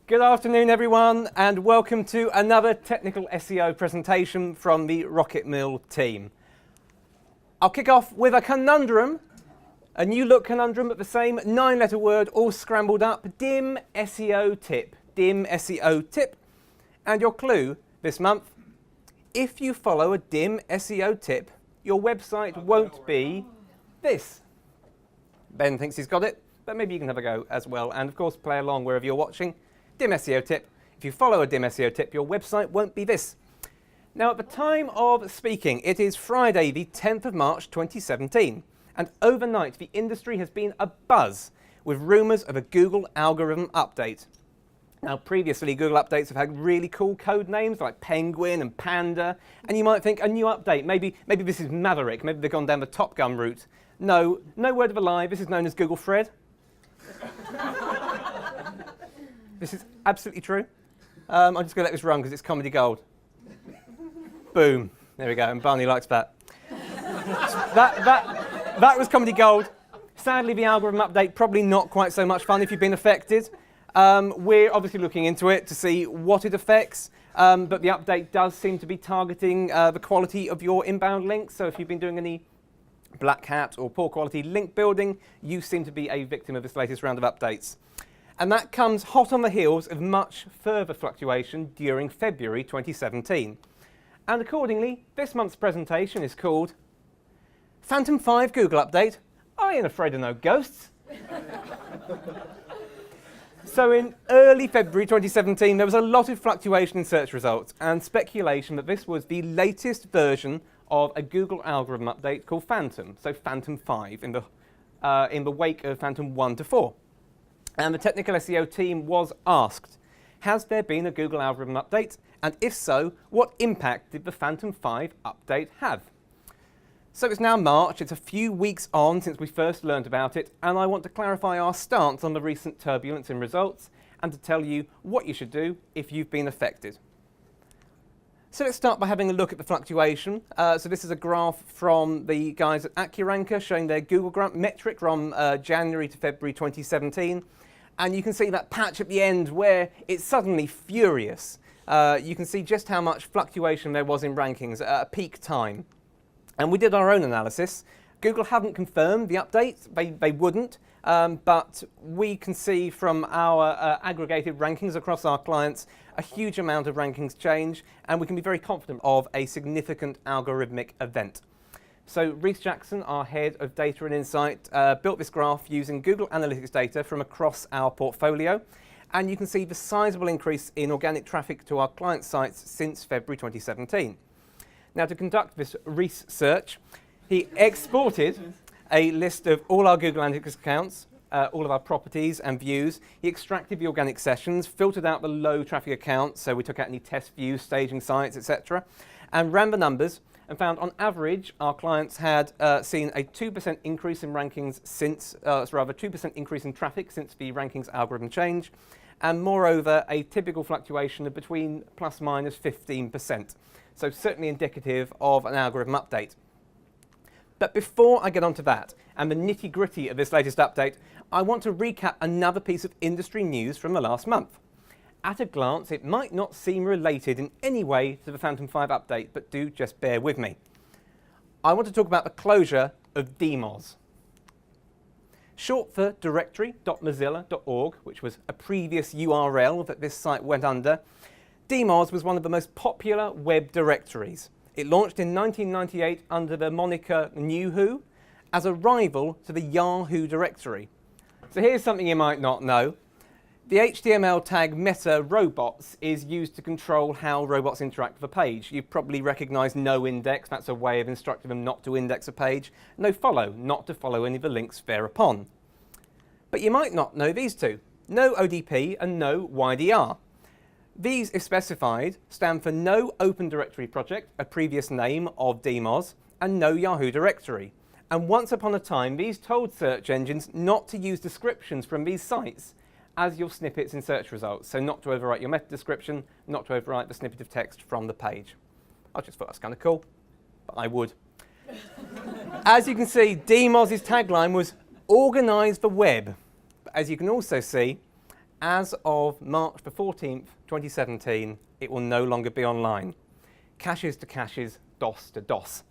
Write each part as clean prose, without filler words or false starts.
Good afternoon, everyone, and welcome to another technical SEO presentation from the RocketMill team. I'll kick off with a conundrum, a new look conundrum, but the same 9-letter word all scrambled up. Dim SEO tip. Dim SEO tip. And your clue this month: if you follow a dim SEO tip, your website won't be this. Ben thinks he's got it, but maybe you can have a go as well, and of course play along wherever you're watching. Dim SEO tip. If you follow a dim SEO tip, your website won't be this. Now, at the time of speaking, it is Friday, the 10th of March 2017, and overnight the industry has been abuzz with rumours of a Google algorithm update. Now, previously, Google updates have had really cool code names like Penguin and Panda, and you might think a new update, maybe this is Maverick, maybe they've gone down the Top Gun route. No, no word of a lie, this is known as Google Fred. This is absolutely true. I'm just going to let this run because it's comedy gold. Boom. There we go, and Barney likes that. That was comedy gold. Sadly, the algorithm update, probably not quite so much fun if you've been affected. We're obviously looking into it to see what it affects, but the update does seem to be targeting the quality of your inbound links. So if you've been doing any black hat or poor quality link building, you seem to be a victim of this latest round of updates. And that comes hot on the heels of much further fluctuation during February 2017. And accordingly, this month's presentation is called Phantom 5 Google Update. I ain't afraid of no ghosts. So in early February 2017, there was a lot of fluctuation in search results and speculation that this was the latest version of a Google algorithm update called Phantom, so Phantom 5 in the wake of Phantom 1 to 4. And the technical SEO team was asked, has there been a Google algorithm update? And if so, what impact did the Phantom 5 update have? So it's now March, it's a few weeks on since we first learned about it, and I want to clarify our stance on the recent turbulence in results and to tell you what you should do if you've been affected. So let's start by having a look at the fluctuation. So this is a graph from the guys at AccuRanker showing their Google metric from January to February 2017. And you can see that patch at the end where it's suddenly furious. You can see just how much fluctuation there was in rankings at a peak time. And we did our own analysis. Google haven't confirmed the update, they wouldn't, but we can see from our aggregated rankings across our clients a huge amount of rankings change, and we can be very confident of a significant algorithmic event. So Rhys Jackson, our head of data and insight, built this graph using Google Analytics data from across our portfolio, and you can see the sizable increase in organic traffic to our client sites since February 2017. Now, to conduct this Rhys search, he exported a list of all our Google Analytics accounts, all of our properties and views. He extracted the organic sessions, filtered out the low traffic accounts, so we took out any test views, staging sites, etc., and ran the numbers and found on average our clients had seen a 2% increase in rankings since, 2% increase in traffic since the rankings algorithm change, and moreover a typical fluctuation of between plus minus 15%. So certainly indicative of an algorithm update. But before I get onto that and the nitty-gritty of this latest update, I want to recap another piece of industry news from the last month. At a glance, it might not seem related in any way to the Phantom 5 update, but do just bear with me. I want to talk about the closure of DMOZ. Short for directory.mozilla.org, which was a previous URL that this site went under. DMOZ was one of the most popular web directories. It launched in 1998 under the moniker NewWho as a rival to the Yahoo directory. So here's something you might not know. The HTML tag meta robots is used to control how robots interact with a page. You probably recognize no index, that's a way of instructing them not to index a page. No follow, not to follow any of the links thereupon. But you might not know these two, no ODP and no YDR. These, if specified, stand for No Open Directory Project, a previous name of DMOZ, and No Yahoo Directory. And once upon a time, these told search engines not to use descriptions from these sites as your snippets in search results. So not to overwrite your meta description, not to overwrite the snippet of text from the page. I just thought that's kind of cool, but I would. As you can see, DMOZ's tagline was organize the web. But as you can also see, as of March the 14th, 2017, it will no longer be online. Caches to caches, DOS to DOS.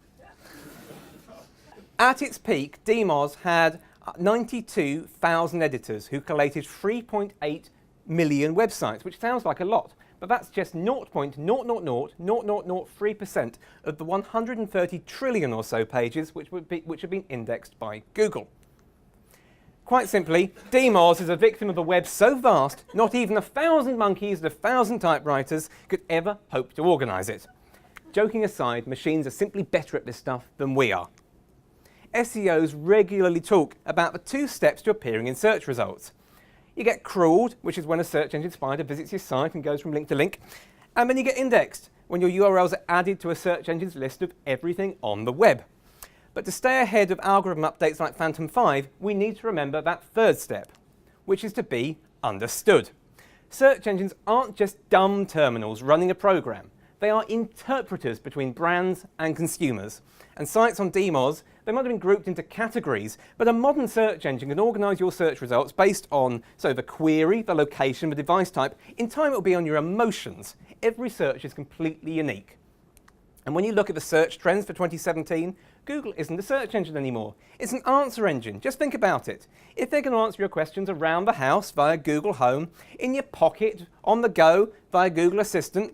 At its peak, DMOZ had 92,000 editors who collated 3.8 million websites, which sounds like a lot, but that's just 0.0000003% of the 130 trillion or so pages which have been indexed by Google. Quite simply, DMOZ is a victim of a web so vast, not even 1,000 monkeys and 1,000 typewriters could ever hope to organise it. Joking aside, machines are simply better at this stuff than we are. SEOs regularly talk about the 2 steps to appearing in search results. You get crawled, which is when a search engine spider visits your site and goes from link to link, and then you get indexed, when your URLs are added to a search engine's list of everything on the web. But to stay ahead of algorithm updates like Phantom 5, we need to remember that 3rd step, which is to be understood. Search engines aren't just dumb terminals running a program. They are interpreters between brands and consumers. And sites on DMOZ, they might have been grouped into categories, but a modern search engine can organise your search results based on, so the query, the location, the device type. In time it will be on your emotions. Every search is completely unique. And when you look at the search trends for 2017, Google isn't a search engine anymore. It's an answer engine. Just think about it. If they're going to answer your questions around the house via Google Home, in your pocket, on the go via Google Assistant,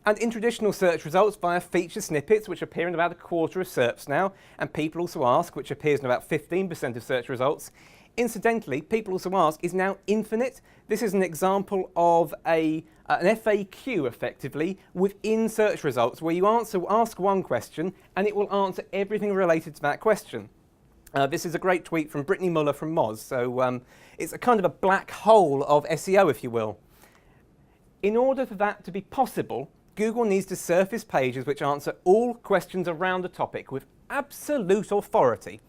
and in traditional search results via feature snippets, which appear in about a quarter of SERPs now, and People Also Ask, which appears in about 15% of search results. Incidentally, People Also Ask is now infinite. This is an example of an FAQ, effectively, within search results, where you ask one question, and it will answer everything related to that question. This is a great tweet from Brittany Muller from Moz, so it's a kind of a black hole of SEO, if you will. In order for that to be possible, Google needs to surface pages which answer all questions around a topic with absolute authority.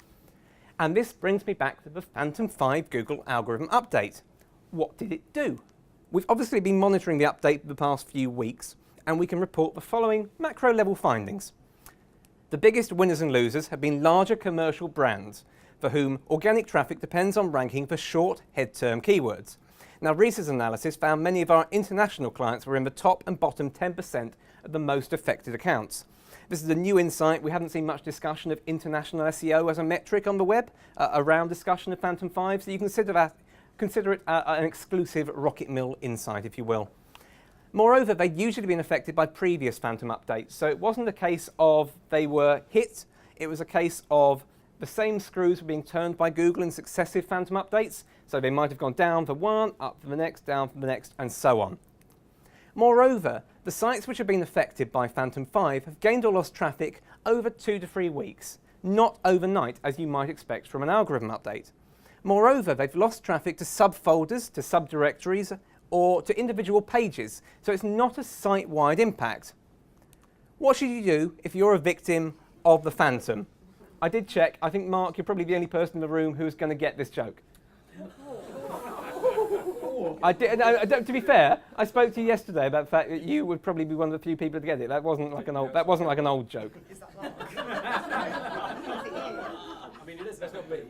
And this brings me back to the Phantom 5 Google algorithm update. What did it do? We've obviously been monitoring the update for the past few weeks, and we can report the following macro-level findings. The biggest winners and losers have been larger commercial brands, for whom organic traffic depends on ranking for short head-term keywords. Now, Reese's analysis found many of our international clients were in the top and bottom 10% of the most affected accounts. This is a new insight. We haven't seen much discussion of international SEO as a metric on the web around discussion of Phantom 5, so you can consider it an exclusive RocketMill insight, if you will. Moreover, they'd usually been affected by previous Phantom updates, so it wasn't a case of they were hit, it was a case of the same screws were being turned by Google in successive Phantom updates, so they might have gone down for one, up for the next, down for the next, and so on. Moreover, the sites which have been affected by Phantom 5 have gained or lost traffic over 2 to 3 weeks, not overnight, as you might expect from an algorithm update. Moreover, they've lost traffic to subfolders, to subdirectories, or to individual pages, so it's not a site-wide impact. What should you do if you're a victim of the Phantom? I did check. I think, Mark, you're probably the only person in the room who's going to get this joke. To be fair, I spoke to you yesterday about the fact that you would probably be one of the few people to get it. That wasn't like an old joke. Is that Mark? I mean, it is. That's not me.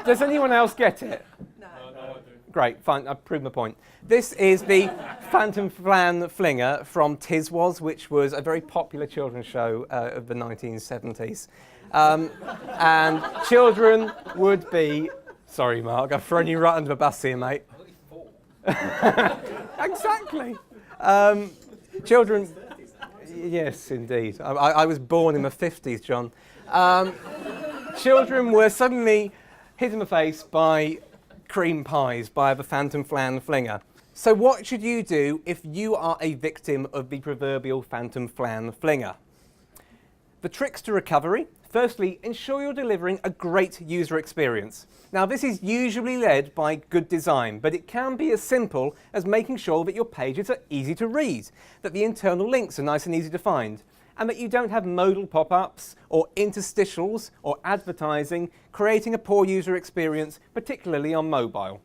Does anyone else get it? No, I do. Great, fine. I've proved my point. This is the Phantom Flan Flinger from Tiswas, which was a very popular children's show of the 1970s. And children would be... Sorry, Mark, I've thrown you right under the bus here, mate. Exactly. Children... Yes, indeed. I was born in the 50s, John. Children were suddenly hit in the face by cream pies by the Phantom Flan Flinger. So what should you do if you are a victim of the proverbial Phantom Flan Flinger? The tricks to recovery. Firstly, ensure you're delivering a great user experience. Now, this is usually led by good design, but it can be as simple as making sure that your pages are easy to read, that the internal links are nice and easy to find, and that you don't have modal pop-ups or interstitials or advertising creating a poor user experience, particularly on mobile.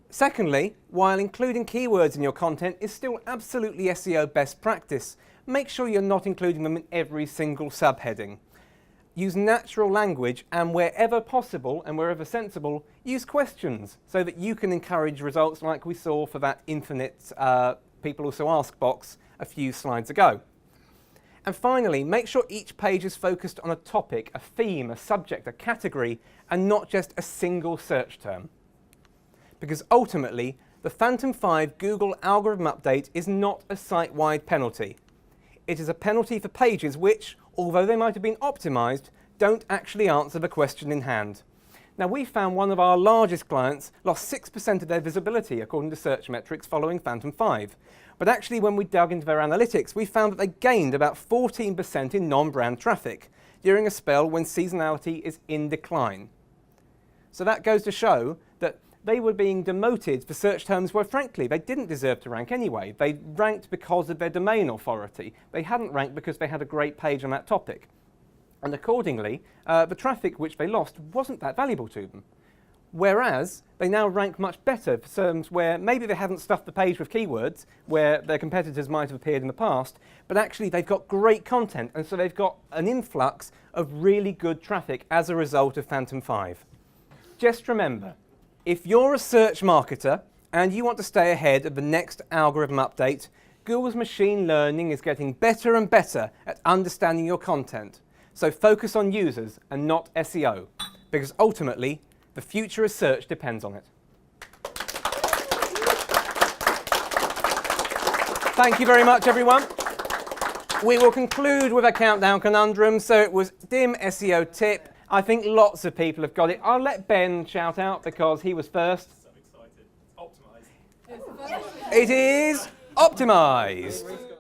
Secondly, while including keywords in your content is still absolutely SEO best practice, make sure you're not including them in every single subheading. use natural language, and wherever possible and wherever sensible, use questions so that you can encourage results like we saw for that infinite people also ask box a few slides ago. And finally, make sure each page is focused on a topic, a theme, a subject, a category, and not just a single search term. Because ultimately, the Phantom 5 Google algorithm update is not a site-wide penalty. It is a penalty for pages which, although they might have been optimized, don't actually answer the question in hand. Now, we found one of our largest clients lost 6% of their visibility according to search metrics following Phantom 5. But actually, when we dug into their analytics, we found that they gained about 14% in non-brand traffic during a spell when seasonality is in decline. So that goes to show that they were being demoted for search terms where, frankly, they didn't deserve to rank anyway. They ranked because of their domain authority. They hadn't ranked because they had a great page on that topic. And accordingly, the traffic which they lost wasn't that valuable to them. Whereas they now rank much better for terms where maybe they haven't stuffed the page with keywords, where their competitors might have appeared in the past, but actually they've got great content, and so they've got an influx of really good traffic as a result of Phantom 5. Just remember, if you're a search marketer and you want to stay ahead of the next algorithm update, Google's machine learning is getting better and better at understanding your content. So focus on users and not SEO, because ultimately, the future of search depends on it. Thank you very much, everyone. We will conclude with a countdown conundrum. So it was dim SEO tip. I think lots of people have got it. I'll let Ben shout out because he was first. So excited. Optimised. It is optimized.